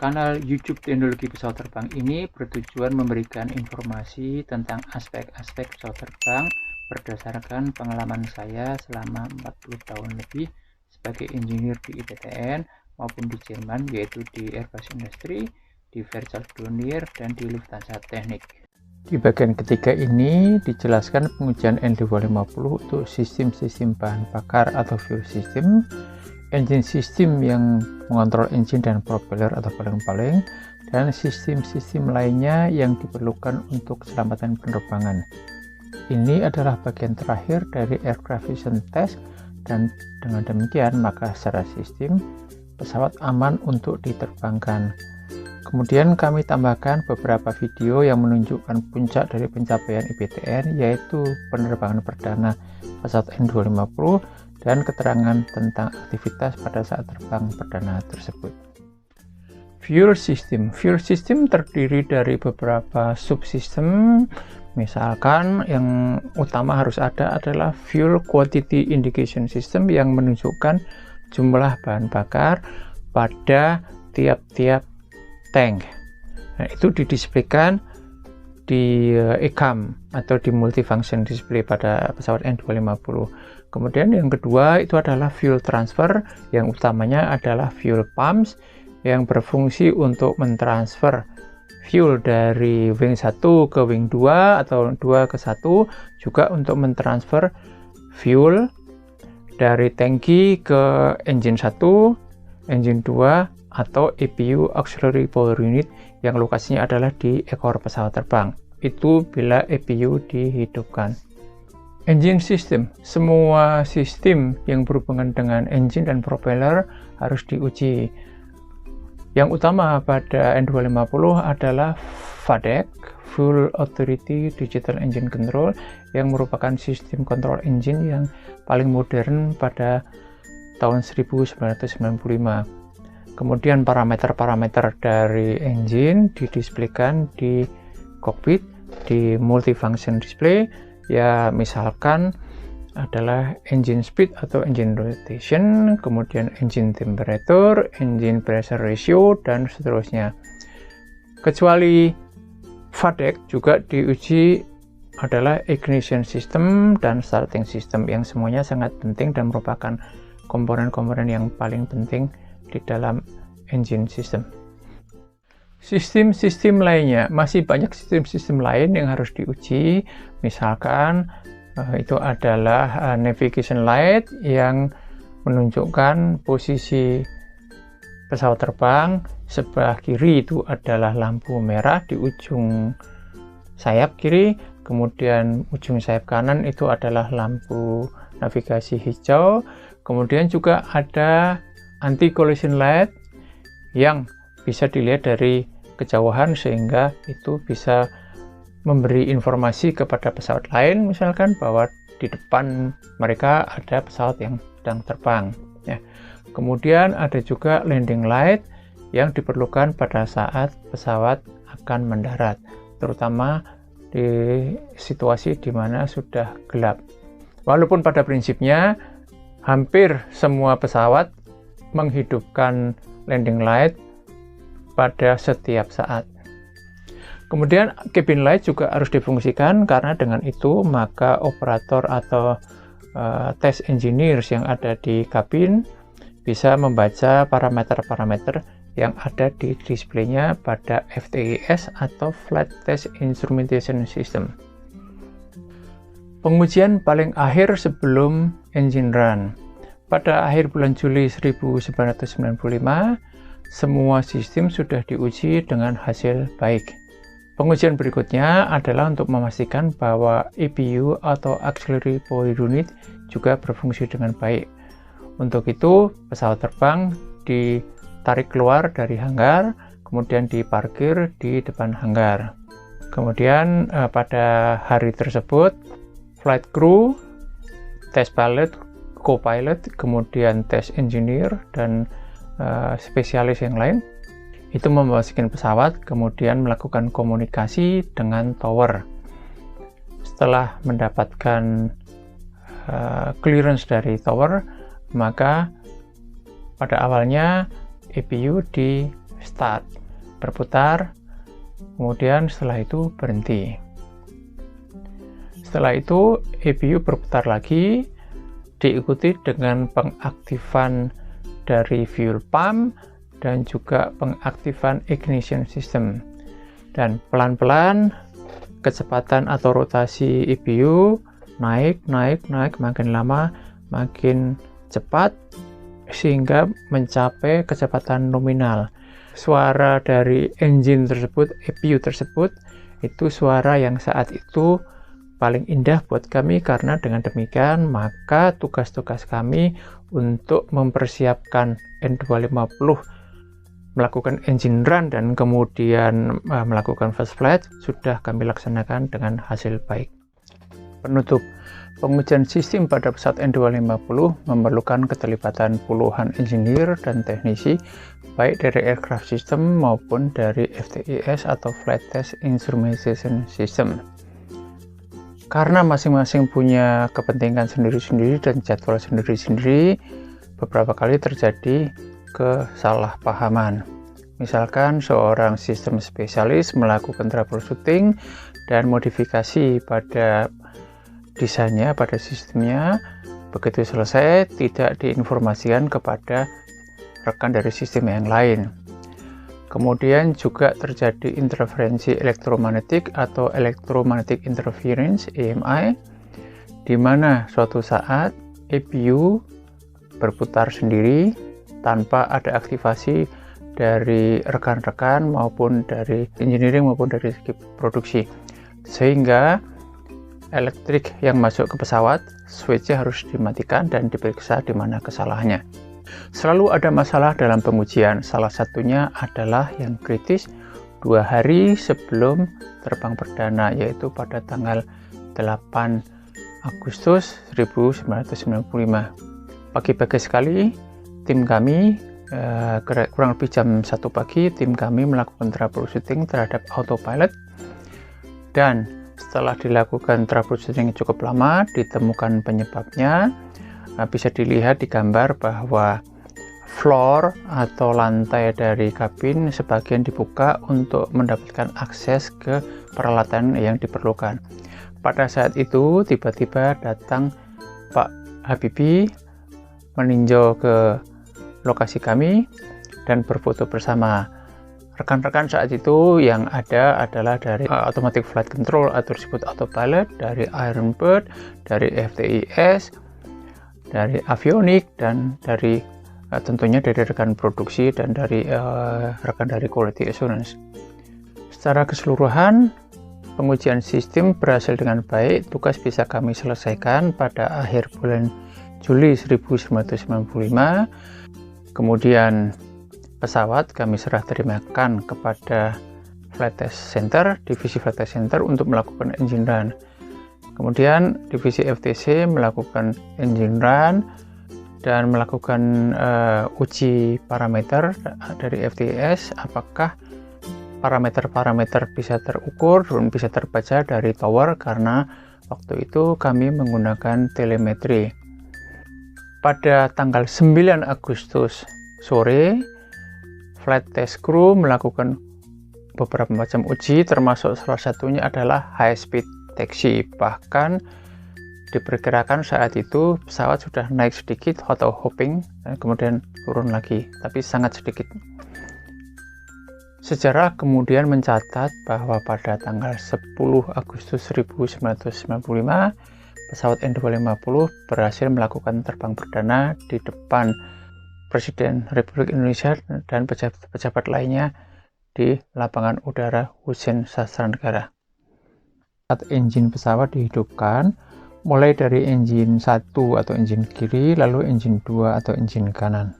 Kanal YouTube Teknologi Pesawat Terbang ini bertujuan memberikan informasi tentang aspek-aspek pesawat terbang berdasarkan pengalaman saya selama 40 tahun lebih sebagai engineer di IPTN maupun di Jerman, yaitu di Airbus Industrie, di Vercel Dornier, dan di Lufthansa Technik. Di bagian ketiga ini dijelaskan pengujian N250 untuk sistem-sistem bahan bakar atau fuel system, engine system yang mengontrol engine dan propeller atau paling-paling, dan sistem-sistem lainnya yang diperlukan untuk keselamatan penerbangan. Ini adalah bagian terakhir dari aircraft vision test, dan dengan demikian maka secara sistem pesawat aman untuk diterbangkan. Kemudian kami tambahkan beberapa video yang menunjukkan puncak dari pencapaian IPTN, yaitu penerbangan perdana pesawat N250 dan keterangan tentang aktivitas pada saat terbang perdana tersebut. Fuel system terdiri dari beberapa subsistem. Misalkan yang utama harus ada adalah fuel quantity indication system yang menunjukkan jumlah bahan bakar pada tiap-tiap tank. Nah, itu didisplaykan di ECAM atau di multifunction display pada pesawat N250. Kemudian yang kedua itu adalah fuel transfer, yang utamanya adalah fuel pumps yang berfungsi untuk mentransfer fuel dari wing 1 ke wing 2 atau 2 ke 1, juga untuk mentransfer fuel dari tangki ke engine 1, engine 2, atau APU Auxiliary Power Unit yang lokasinya adalah di ekor pesawat terbang. Itu bila APU dihidupkan. Engine system, semua sistem yang berhubungan dengan engine dan propeller harus diuji. Yang utama pada N250 adalah FADEC, Full Authority Digital Engine Control, yang merupakan sistem kontrol engine yang paling modern pada tahun 1995. Kemudian parameter-parameter dari engine didisplaykan di kokpit, di multifunction display, ya misalkan adalah engine speed atau engine rotation, kemudian engine temperature, engine pressure ratio, dan seterusnya. Kecuali FADEC, juga diuji adalah ignition system dan starting system, yang semuanya sangat penting dan merupakan komponen-komponen yang paling penting di dalam engine system. Sistem-sistem lainnya, masih banyak sistem-sistem lain yang harus diuji. Misalkan itu adalah navigation light yang menunjukkan posisi pesawat terbang. Sebelah kiri itu adalah lampu merah di ujung sayap kiri, kemudian ujung sayap kanan itu adalah lampu navigasi hijau. Kemudian juga ada anti-collision light yang bisa dilihat dari kejauhan, sehingga itu bisa memberi informasi kepada pesawat lain, misalkan bahwa di depan mereka ada pesawat yang sedang terbang. Ya. Kemudian ada juga landing light yang diperlukan pada saat pesawat akan mendarat, terutama di situasi di mana sudah gelap. Walaupun pada prinsipnya hampir semua pesawat menghidupkan landing light pada setiap saat. Kemudian cabin light juga harus difungsikan, karena dengan itu maka operator atau test engineers yang ada di kabin bisa membaca parameter-parameter yang ada di displaynya pada FTIS atau Flight Test Instrumentation System. Pengujian paling akhir sebelum engine run. Pada akhir bulan Juli 1995, semua sistem sudah diuji dengan hasil baik. Pengujian berikutnya adalah untuk memastikan bahwa APU atau Auxiliary Power Unit juga berfungsi dengan baik. Untuk itu, pesawat terbang ditarik keluar dari hanggar, kemudian diparkir di depan hanggar. Kemudian pada hari tersebut, flight crew, test pilot, co-pilot, kemudian test engineer, dan spesialis yang lain itu membawakan pesawat, kemudian melakukan komunikasi dengan tower. Setelah mendapatkan clearance dari tower, maka pada awalnya APU di start, berputar, kemudian setelah itu berhenti. Setelah itu EBU berputar lagi, diikuti dengan pengaktifan dari fuel pump dan juga pengaktifan ignition system. Dan pelan-pelan kecepatan atau rotasi EBU naik, makin lama makin cepat sehingga mencapai kecepatan nominal. Suara dari engine tersebut, EBU tersebut, itu suara yang saat itu paling indah buat kami, karena dengan demikian maka tugas-tugas kami untuk mempersiapkan N250 melakukan engine run dan kemudian melakukan fast flight sudah kami laksanakan dengan hasil baik. Penutup, pengujian sistem pada pesawat N250 memerlukan keterlibatan puluhan engineer dan teknisi, baik dari aircraft system maupun dari FTIS atau Flight Test Instrumentation System. Karena masing-masing punya kepentingan sendiri-sendiri dan jadwal sendiri-sendiri, beberapa kali terjadi kesalahpahaman. Misalkan seorang sistem spesialis melakukan troubleshooting dan modifikasi pada desainnya, pada sistemnya, begitu selesai tidak diinformasikan kepada rekan dari sistem yang lain. Kemudian juga terjadi interferensi elektromagnetik atau electromagnetic interference (EMI), di mana suatu saat EBU berputar sendiri tanpa ada aktivasi dari rekan-rekan maupun dari engineering maupun dari segi produksi, sehingga elektrik yang masuk ke pesawat switch-nya harus dimatikan dan diperiksa di mana kesalahannya. Selalu ada masalah dalam pengujian, salah satunya adalah yang kritis 2 hari sebelum terbang perdana, yaitu pada tanggal 8 Agustus 1995. Pagi-pagi sekali tim kami, kurang lebih jam 1 pagi, tim kami melakukan troubleshooting terhadap autopilot, dan setelah dilakukan troubleshooting cukup lama, ditemukan penyebabnya. Bisa dilihat di gambar bahwa floor atau lantai dari kabin sebagian dibuka untuk mendapatkan akses ke peralatan yang diperlukan. Pada saat itu tiba-tiba datang Pak Habibie meninjau ke lokasi kami dan berfoto bersama. Rekan-rekan saat itu yang ada adalah dari Automatic Flight Control atau disebut autopilot, dari Iron Bird, dari FTIS, dari Avionik, dan dari tentunya dari rekan produksi dan dari rekan dari Quality Assurance. Secara keseluruhan, pengujian sistem berhasil dengan baik. Tugas bisa kami selesaikan pada akhir bulan Juli 1995. Kemudian pesawat kami serah terimakan kepada Flight Test Center, divisi Flight Test Center untuk melakukan engine run. Kemudian divisi FTC melakukan engine run dan melakukan uji parameter dari FTS, apakah parameter-parameter bisa terukur dan bisa terbaca dari tower, karena waktu itu kami menggunakan telemetri. Pada tanggal 9 Agustus sore, Flight Test Crew melakukan beberapa macam uji, termasuk salah satunya adalah high speed taxi. Bahkan diperkirakan saat itu pesawat sudah naik sedikit atau hopping dan kemudian turun lagi, tapi sangat sedikit. Sejarah kemudian mencatat bahwa pada tanggal 10 Agustus 1995 pesawat N250 berhasil melakukan terbang perdana di depan Presiden Republik Indonesia dan pejabat lainnya di lapangan udara Husein Sastranegara. Saat engine pesawat dihidupkan, mulai dari engine 1 atau engine kiri, lalu engine 2 atau engine kanan.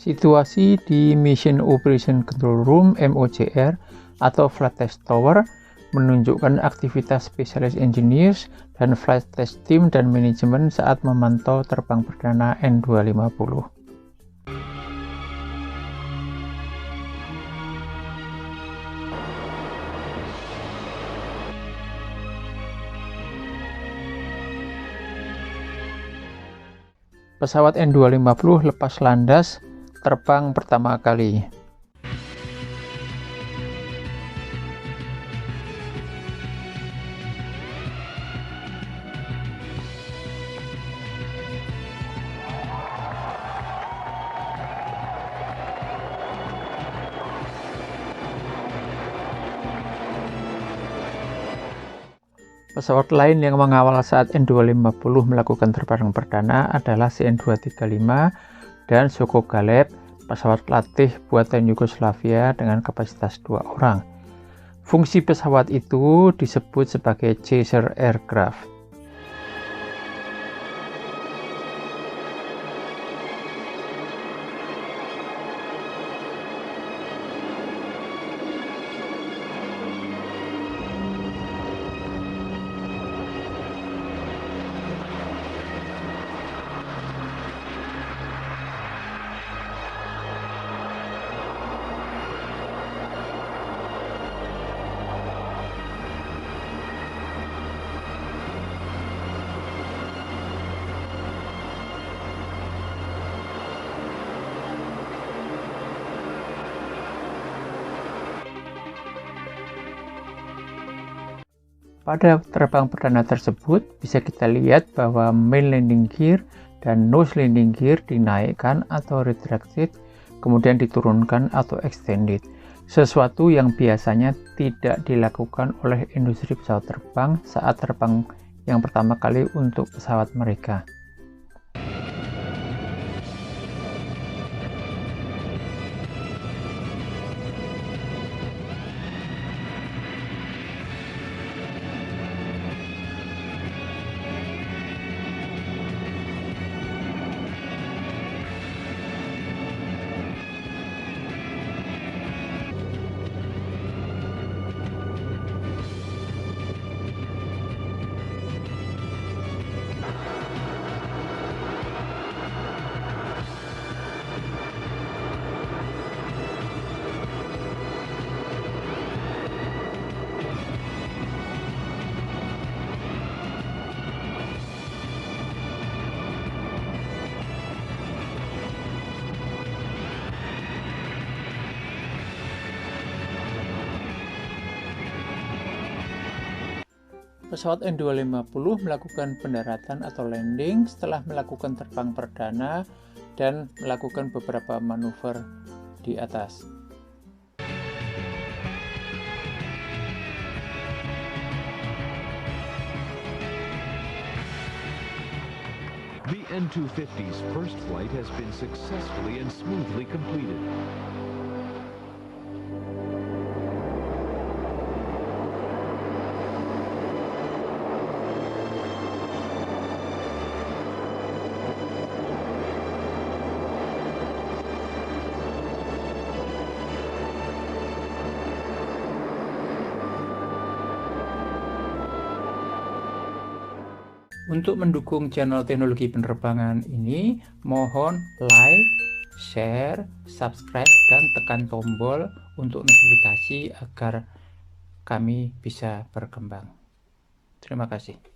Situasi di Mission Operation Control Room (MOCR) atau Flight Test Tower menunjukkan aktivitas spesialis engineers dan flight test team dan manajemen saat memantau terbang perdana N250. Pesawat N250 lepas landas, terbang pertama kali. Pesawat lain yang mengawal saat N250 melakukan terbang perdana adalah CN235 dan Soko Galeb, pesawat latih buatan Yugoslavia dengan kapasitas 2 orang. Fungsi pesawat itu disebut sebagai chaser aircraft. Pada terbang perdana tersebut, bisa kita lihat bahwa main landing gear dan nose landing gear dinaikkan atau retracted, kemudian diturunkan atau extended. Sesuatu yang biasanya tidak dilakukan oleh industri pesawat terbang saat terbang yang pertama kali untuk pesawat mereka. Pesawat N250 melakukan pendaratan atau landing setelah melakukan terbang perdana dan melakukan beberapa manuver di atas. The N250's first flight has been successfully and smoothly completed. Untuk mendukung channel teknologi penerbangan ini, mohon like, share, subscribe, dan tekan tombol untuk notifikasi agar kami bisa berkembang. Terima kasih.